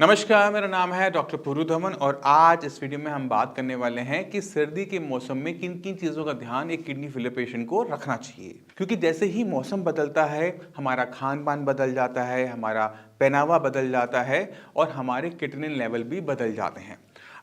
नमस्कार, मेरा नाम है डॉक्टर पुरुधमन और आज इस वीडियो में हम बात करने वाले हैं कि सर्दी के मौसम में किन किन चीज़ों का ध्यान एक किडनी फेलियर पेशेंट को रखना चाहिए। क्योंकि जैसे ही मौसम बदलता है, हमारा खान पान बदल जाता है, हमारा पहनावा बदल जाता है और हमारे किडनी लेवल भी बदल जाते हैं।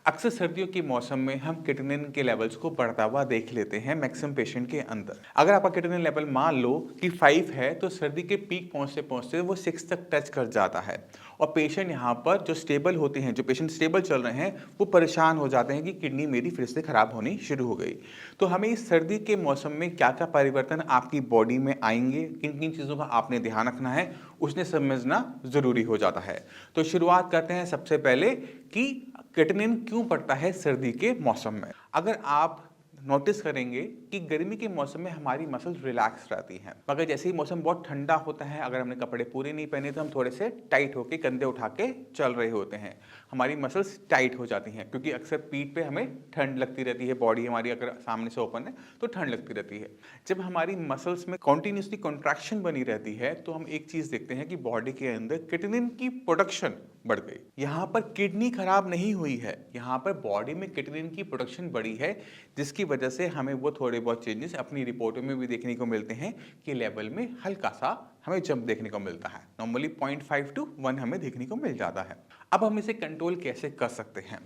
अक्सर सर्दियों के मौसम में हम किटनिन के लेवल्स को बढ़ता हुआ देख लेते हैं मैक्सिमम पेशेंट के अंदर। अगर आपका किटनिन लेवल मान लो कि 5 है तो सर्दी के पीक पहुंचते पहुंचते वो 6 तक टच कर जाता है और पेशेंट यहाँ पर जो स्टेबल होते हैं, जो पेशेंट स्टेबल चल रहे हैं, वो परेशान हो जाते हैं कि किडनी मेरी फिर से खराब होनी शुरू हो गई। तो हमें इस सर्दी के मौसम में क्या क्या परिवर्तन आपकी बॉडी में आएंगे, किन किन चीज़ों का आपने ध्यान रखना है, उसने समझना ज़रूरी हो जाता है। तो शुरुआत करते हैं सबसे पहले कि किटनिन क्यों पड़ता है सर्दी के मौसम में। अगर आप नोटिस करेंगे कि गर्मी के मौसम में हमारी मसल्स रिलैक्स रहती हैं, मगर जैसे ही मौसम बहुत ठंडा होता है, अगर हमने कपड़े पूरे नहीं पहने तो हम थोड़े से टाइट होके कंधे उठा के चल रहे होते हैं, हमारी मसल्स टाइट हो जाती हैं क्योंकि अक्सर पीठ पे हमें ठंड लगती रहती है। बॉडी हमारी अगर सामने से ओपन है तो ठंड लगती रहती है। जब हमारी मसल्स में कॉन्टिन्यूसली कॉन्ट्रैक्शन बनी रहती है तो हम एक चीज देखते हैं कि बॉडी के अंदर किटनिन की प्रोडक्शन बढ़ गई। यहाँ पर किडनी खराब नहीं हुई है, यहाँ पर बॉडी में किटनिन की प्रोडक्शन बढ़ी है, जिसकी वजह से हमें वो थोड़े बहुत चेंजेस अपनी रिपोर्टों में भी देखने को मिलते हैं कि लेवल में हल्का सा हमें जंप देखने को मिलता है। नॉर्मली 0.5 to 1 हमें देखने को मिल जाता है। अब हम इसे कंट्रोल कैसे कर सकते हैं?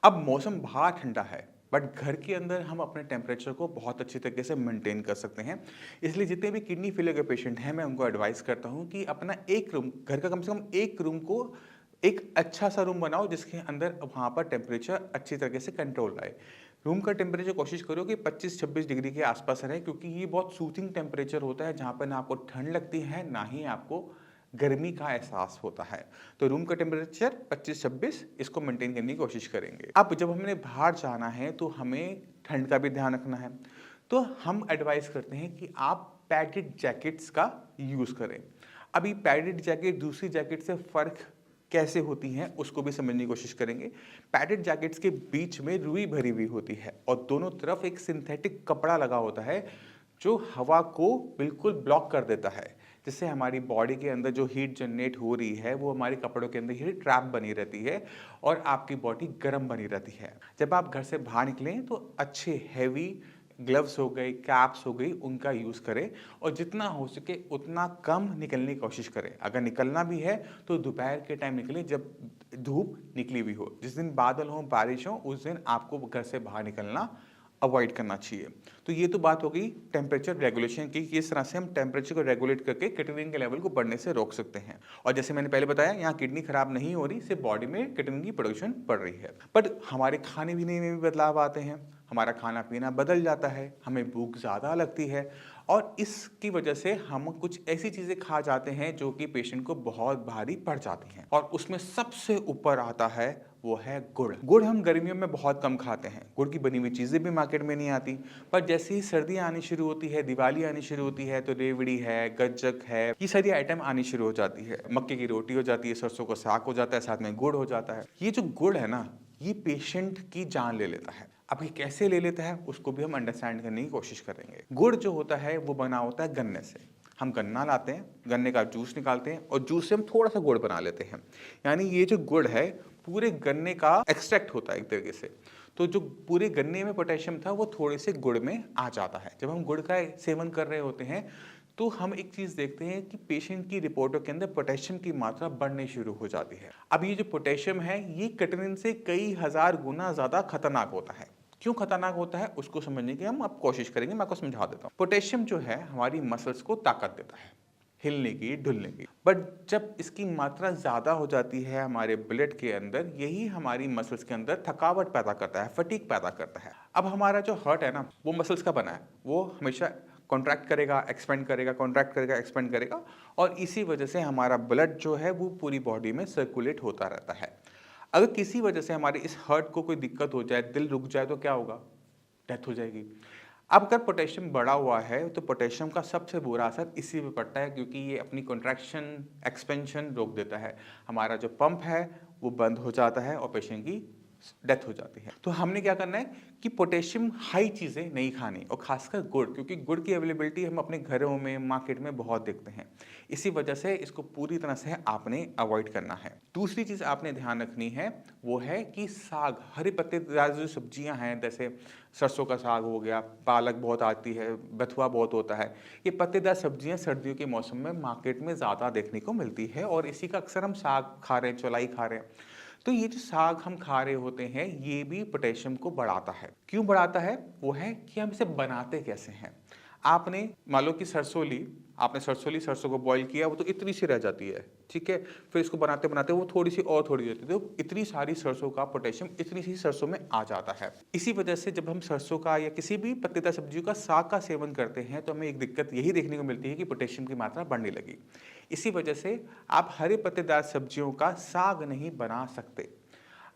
अब मौसम बाहर ठंडा है बट घर के अंदर हम अपने टेम्परेचर को बहुत अच्छी तरीके से मेंटेन कर सकते हैं। इसलिए जितने भी किडनी फेलियर के पेशेंट हैं, मैं उनको एडवाइस करता हूं कि अपना एक रूम, घर का कम से कम एक रूम को एक अच्छा सा रूम बनाओ जिसके अंदर वहाँ पर टेम्परेचर अच्छी तरीके से कंट्रोल रहे। रूम का टेम्परेचर कोशिश करो कि 25-26 डिग्री के आसपास रहे, क्योंकि ये बहुत सूथिंग टेम्परेचर होता है जहाँ पर ना आपको ठंड लगती है ना ही आपको गर्मी का एहसास होता है। तो रूम का टेम्परेचर 25-26 इसको मेंटेन करने की कोशिश करेंगे। अब जब हमने बाहर जाना है तो हमें ठंड का भी ध्यान रखना है, तो हम एडवाइस करते हैं कि आप पैडेड जैकेट्स का यूज़ करें। अभी पैडेड जैकेट दूसरी जैकेट से फ़र्क कैसे होती हैं उसको भी समझने की कोशिश करेंगे। पैडेड जैकेट्स के बीच में रुई भरी हुई होती है और दोनों तरफ एक सिंथेटिक कपड़ा लगा होता है जो हवा को बिल्कुल ब्लॉक कर देता है, जिससे हमारी बॉडी के अंदर जो हीट जनरेट हो रही है वो हमारे कपड़ों के अंदर ही ट्रैप बनी रहती है और आपकी बॉडी गर्म बनी रहती है। जब आप घर से बाहर निकलें तो अच्छे हैवी ग्लव्स हो गए, कैप्स हो गई, उनका यूज़ करें और जितना हो सके उतना कम निकलने की कोशिश करें। अगर निकलना भी है तो दोपहर के टाइम निकलें जब धूप निकली हुई हो। जिस दिन बादल हो, बारिश हो, उस दिन आपको घर से बाहर निकलना अवॉइड करना चाहिए। तो ये तो बात हो गई टेम्परेचर रेगुलेशन की, किस तरह से हम टेम्परेचर को रेगुलेट करके किटनिन के लेवल को बढ़ने से रोक सकते हैं। और जैसे मैंने पहले बताया, यहाँ किडनी खराब नहीं हो रही, सिर्फ बॉडी में किटनिन की प्रोडक्शन बढ़ रही है। बट हमारे खाने पीने में भी बदलाव आते हैं, हमारा खाना पीना बदल जाता है, हमें भूख ज़्यादा लगती है और इसकी वजह से हम कुछ ऐसी चीज़ें खा जाते हैं जो कि पेशेंट को बहुत भारी पड़ जाती हैं। और उसमें सबसे ऊपर आता है वो है गुड़। गुड़ हम गर्मियों में बहुत कम खाते हैं, गुड़ की बनी हुई चीज़ें भी मार्केट में नहीं आती। पर जैसे ही सर्दियाँ आनी शुरू होती है, दिवाली आनी शुरू होती है, तो रेवड़ी है, गज्जक है, ये सारी आइटम आनी शुरू हो जाती है। मक्के की रोटी हो जाती है, सरसों का साग हो जाता है, साथ में गुड़ हो जाता है। ये जो गुड़ है ना, ये पेशेंट की जान ले लेता है। अब ये कैसे ले लेता है उसको भी हम अंडरस्टैंड करने की कोशिश करेंगे। गुड़ जो होता है वो बना होता है गन्ने से। हम गन्ना लाते हैं, गन्ने का जूस निकालते हैं और जूस से हम थोड़ा सा गुड़ बना लेते हैं। यानी ये जो गुड़ है पूरे गन्ने का एक्सट्रैक्ट होता है एक तरीके से। तो जो पूरे गन्ने में पोटेशियम था वो थोड़े से गुड़ में आ जाता है। जब हम गुड़ का सेवन कर रहे होते हैं तो हम एक चीज़ देखते हैं कि पेशेंट की रिपोर्टों के अंदर पोटेशियम की मात्रा बढ़ने शुरू हो जाती है। अब ये जो पोटेशियम है ये किटनिन से कई हजार गुना ज़्यादा खतरनाक होता है। क्यों खतरनाक होता है उसको समझने की हम अब कोशिश करेंगे। मैं आपको समझा देता हूँ। पोटेशियम जो है हमारी मसल्स को ताकत देता है, हिलने की, ढुलने की। बट जब इसकी मात्रा ज़्यादा हो जाती है हमारे ब्लड के अंदर, यही हमारी मसल्स के अंदर थकावट पैदा करता है, फटीग पैदा करता है। अब हमारा जो हार्ट है ना, वो मसल्स का बना है, वो हमेशा कॉन्ट्रैक्ट करेगा, एक्सपेंड करेगा, कॉन्ट्रैक्ट करेगा, एक्सपेंड करेगा और इसी वजह से हमारा ब्लड जो है वो पूरी बॉडी में सर्कुलेट होता रहता है। अगर किसी वजह से हमारे इस हार्ट को कोई दिक्कत हो जाए, दिल रुक जाए, तो क्या होगा? डेथ हो जाएगी। अब अगर पोटेशियम बढ़ा हुआ है तो पोटेशियम का सबसे बुरा असर इसी पे पड़ता है, क्योंकि ये अपनी कॉन्ट्रैक्शन, एक्सपेंशन रोक देता है। हमारा जो पंप है वो बंद हो जाता है और पेशेंट की डेथ हो जाती है। तो हमने क्या करना है कि पोटेशियम हाई चीज़ें नहीं खानी, और खासकर गुड़, क्योंकि गुड़ की अवेलेबिलिटी हम अपने घरों में, मार्केट में बहुत देखते हैं। इसी वजह से इसको पूरी तरह से आपने अवॉइड करना है। दूसरी चीज़ आपने ध्यान रखनी है वो है कि साग, हरे पत्तेदार जो सब्जियां हैं, जैसे सरसों का साग हो गया, पालक बहुत आती है, बथुआ बहुत होता है, ये पत्तेदार सब्जियां सर्दियों के मौसम में मार्केट में ज़्यादा देखने को मिलती है, और इसी का अक्सर हम साग खा रहे हैं, चौलाई खा रहे हैं। तो ये जो साग हम खा रहे होते हैं ये भी पोटेशियम को बढ़ाता है। क्यों बढ़ाता है? वो है कि हम इसे बनाते कैसे हैं। आपने मान लो कि सरसों ली, आपने सरसों ली, सरसों को बॉईल किया, वो तो इतनी सी रह जाती है, ठीक है। फिर इसको बनाते बनाते वो थोड़ी सी और थोड़ी रहती है, तो इतनी सारी सरसों का पोटेशियम इतनी सी सरसों में आ जाता है। इसी वजह से जब हम सरसों का या किसी भी पत्तेदार सब्जियों का साग का सेवन करते हैं तो हमें एक दिक्कत यही देखने को मिलती है कि पोटेशियम की मात्रा बढ़ने लगी। इसी वजह से आप हरे पत्तेदार सब्जियों का साग नहीं बना सकते,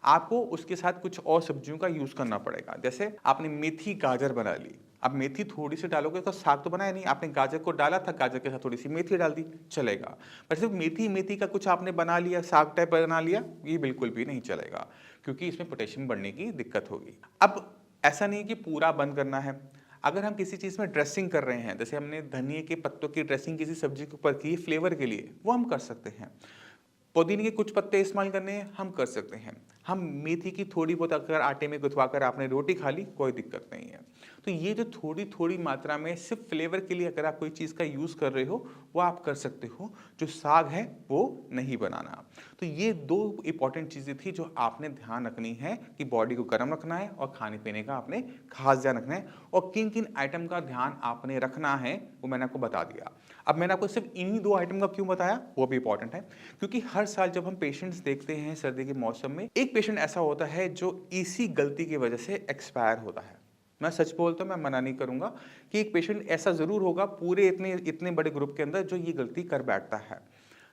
आपको उसके साथ कुछ और सब्जियों का यूज करना पड़ेगा। जैसे आपने मेथी गाजर बना ली, अब मेथी थोड़ी सी डालोगे तो साग तो बनाया नहीं, आपने गाजर को डाला था, गाजर के साथ थोड़ी सी मेथी डाल दी, चलेगा। पर सिर्फ मेथी मेथी का कुछ आपने बना लिया, साग टाइप बना लिया, ये बिल्कुल भी नहीं चलेगा, क्योंकि इसमें पोटेशियम बढ़ने की दिक्कत होगी। अब ऐसा नहीं कि पूरा बंद करना है। अगर हम किसी चीज़ में ड्रेसिंग कर रहे हैं, जैसे हमने धनिए के पत्तों की ड्रेसिंग किसी सब्जी के ऊपर की फ्लेवर के लिए, वो हम कर सकते हैं। पुदीने के कुछ पत्ते इस्तेमाल करने हैं, हम कर सकते हैं। हम मेथी की थोड़ी बहुत अगर आटे में गुथवाकर आपने रोटी खा ली, कोई दिक्कत नहीं है। तो ये जो थोड़ी थोड़ी मात्रा में सिर्फ फ्लेवर के लिए अगर आप कोई चीज़ का यूज़ कर रहे हो, वो आप कर सकते हो। जो साग है वो नहीं बनाना। तो ये दो इंपॉर्टेंट चीज़ें थी जो आपने ध्यान रखनी है कि बॉडी को गर्म रखना है और खाने पीने का आपने खास ध्यान रखना है, और किन किन आइटम का ध्यान आपने रखना है वो मैंने आपको बता दिया। अब मैंने आपको सिर्फ इन्हीं दो आइटम का क्यों बताया वो भी इंपॉर्टेंट है, क्योंकि हर साल जब हम पेशेंट्स देखते हैं सर्दी के मौसम में, एक पेशेंट ऐसा होता है जो इसी गलती की वजह से एक्सपायर होता है। मैं सच बोलता हूं, मैं मना नहीं करूंगा कि एक पेशेंट ऐसा जरूर होगा पूरे इतने इतने बड़े ग्रुप के अंदर जो ये गलती कर बैठता है।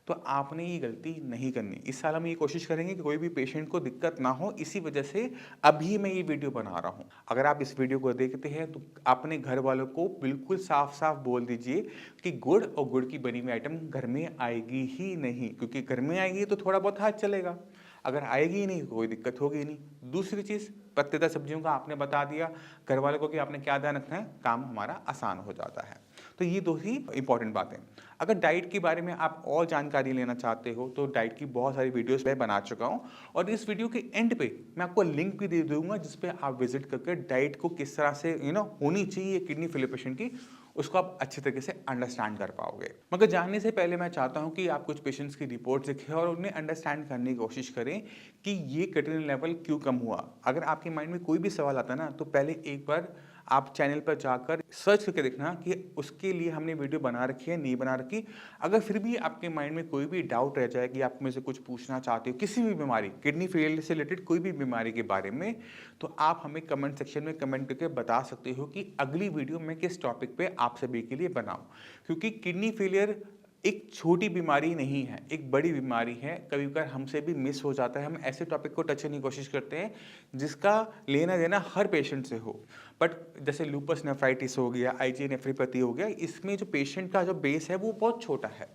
तो आपने ये गलती नहीं करनी। इस साल हम ये कोशिश करेंगे कि कोई भी पेशेंट को दिक्कत ना हो, इसी वजह से अभी मैं ये वीडियो बना रहा हूँ। अगर आप इस वीडियो को देखते हैं तो अपने घर वालों को बिल्कुल साफ साफ बोल दीजिए कि गुड़ और गुड़ की बनी हुई आइटम घर में आएगी ही नहीं, क्योंकि घर में आएगी तो थोड़ा बहुत हाथ चलेगा, अगर आएगी ही नहीं कोई दिक्कत होगी नहीं। दूसरी चीज़, पत्तेदार सब्जियों का आपने बता दिया घर वालों को कि आपने क्या ध्यान रखना है, काम हमारा आसान हो जाता है। तो ये दो ही इंपॉर्टेंट बातें। अगर डाइट के बारे में आप और जानकारी लेना चाहते हो तो डाइट की बहुत सारी वीडियोस मैं बना चुका हूँ, और इस वीडियो के एंड पे मैं आपको लिंक भी दे दूंगा जिस पे आप विजिट करके डाइट को किस तरह से होनी चाहिए किडनी फेलियर पेशेंट की, उसको आप अच्छे तरीके से अंडरस्टैंड कर पाओगे। मगर जानने से पहले मैं चाहता हूं कि आप कुछ पेशेंट्स की रिपोर्ट देखें और उन्हें अंडरस्टैंड करने की कोशिश करें कि ये क्रिएटिनिन लेवल क्यों कम हुआ। अगर आपके माइंड में कोई भी सवाल आता है ना, तो पहले एक बार आप चैनल पर जाकर सर्च करके देखना कि उसके लिए हमने वीडियो बना रखी है नहीं बना रखी। अगर फिर भी आपके माइंड में कोई भी डाउट रह जाए कि आप में से कुछ पूछना चाहते हो किसी भी बीमारी, किडनी फेलियर से रिलेटेड कोई भी बीमारी के बारे में, तो आप हमें कमेंट सेक्शन में कमेंट करके बता सकते हो कि अगली वीडियो मैं किस टॉपिक पे आप सभी के लिए बनाऊं। क्योंकि किडनी फेलियर एक छोटी बीमारी नहीं है, एक बड़ी बीमारी है। कभी कभार हमसे भी मिस हो जाता है, हम ऐसे टॉपिक को टच करने की कोशिश करते हैं जिसका लेना देना हर पेशेंट से हो। बट जैसे लूपस नेफ्राइटिस हो गया, आईजी नेफ्रोपैथी हो गया, इसमें जो पेशेंट का जो बेस है वो बहुत छोटा है।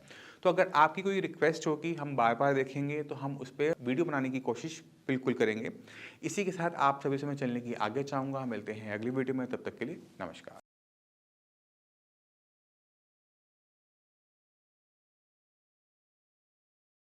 तो अगर आपकी कोई रिक्वेस्ट हो कि हम बार बार देखेंगे तो हम उस पर वीडियो बनाने की कोशिश बिल्कुल करेंगे। इसी के साथ आप सभी से मैं चलने की आगे चाहूँगा। मिलते हैं अगली वीडियो में, तब तक के लिए नमस्कार।